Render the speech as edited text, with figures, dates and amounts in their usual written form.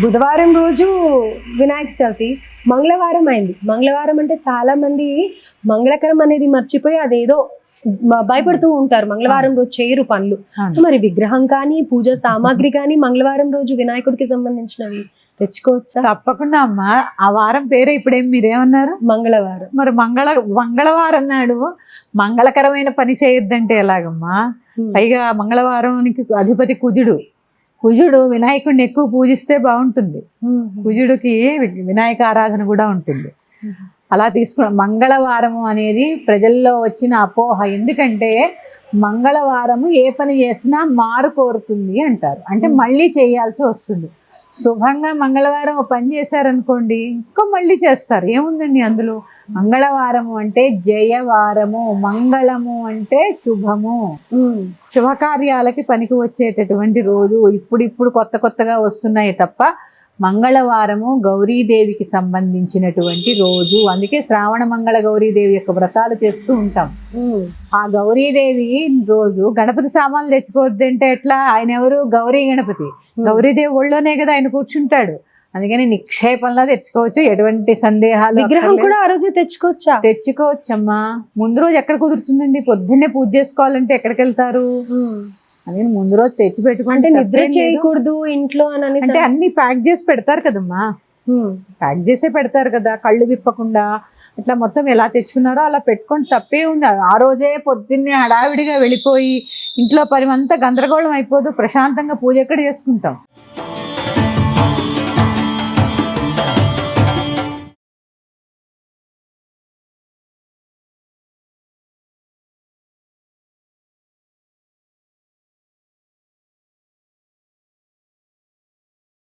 బుధవారం రోజు వినాయక చవితి, మంగళవారం అయింది. మంగళవారం అంటే చాలా మంది మంగళకరం అనేది మర్చిపోయి అదేదో భయపడుతూ ఉంటారు, మంగళవారం రోజు చేయరు పనులు. సో మరి విగ్రహం కానీ పూజ సామాగ్రి కానీ మంగళవారం రోజు వినాయకుడికి సంబంధించినవి తెచ్చుకోవచ్చా? తప్పకుండా అమ్మా. ఆ వారం పేరే ఇప్పుడేం మీరేమన్నారు? మంగళవారం. మరి మంగళవారం నాడు మంగళకరమైన పని చేయొద్దంటే ఎలాగమ్మా? పైగా మంగళవారానికి అధిపతి కుజుడు వినాయకుడిని ఎక్కువ పూజిస్తే బాగుంటుంది. కుజుడికి వినాయక ఆరాధన కూడా ఉంటుంది. అలా తీసుకున్న మంగళవారము అనేది ప్రజల్లో వచ్చిన అపోహ. ఎందుకంటే మంగళవారము ఏ పని చేసినా మారు కోరుతుంది అంటారు, అంటే మళ్ళీ చేయాల్సి వస్తుంది. శుభంగా మంగళవారం పని చేశారనుకోండి, ఇంకో మళ్ళీ చేస్తారు. ఏముందండి అందులో? మంగళవారము అంటే జయవారము, మంగళము అంటే శుభము, శుభకార్యాలకి పనికి వచ్చేటటువంటి రోజు. ఇప్పుడు కొత్తగా వస్తున్నాయి తప్ప మంగళవారము గౌరీదేవికి సంబంధించినటువంటి రోజు. అందుకే శ్రావణ మంగళ గౌరీదేవి యొక్క వ్రతాలు చేస్తూ ఉంటాం. ఆ గౌరీదేవి రోజు గణపతి సామాన్లు తెచ్చుకోవద్దంటే ఎట్లా? ఆయన ఎవరు? గౌరీ గణపతి. గౌరీదేవి ఒళ్ళోనే కదా ఆయన కూర్చుంటాడు. అందుకని నిక్షేపంలా తెచ్చుకోవచ్చు, ఎటువంటి సందేహాలు. విగ్రహం కూడా ఆ రోజే తెచ్చుకోవచ్చమ్మా. ముందు రోజు ఎక్కడ కుదురుతుందండి? పొద్దున్నే పూజ చేసుకోవాలంటే ఎక్కడికి వెళ్తారు? అది ముందు రోజు తెచ్చి పెట్టుకుంటే నిద్ర చేయకూడదు ఇంట్లో అని. అంటే అన్ని ప్యాక్ చేసి పెడతారు కదమ్మా, ప్యాక్ చేసే పెడతారు కదా, కళ్ళు విప్పకుండా. ఇట్లా మొత్తం ఎలా తెచ్చుకున్నారో అలా పెట్టుకొని తప్పే ఉంది. ఆ రోజే పొద్దున్నే హడావిడిగా వెళ్ళిపోయి ఇంట్లో పని అంతా గందరగోళం అయిపోదు. ప్రశాంతంగా పూజ ఎక్కడ చేసుకుంటాం?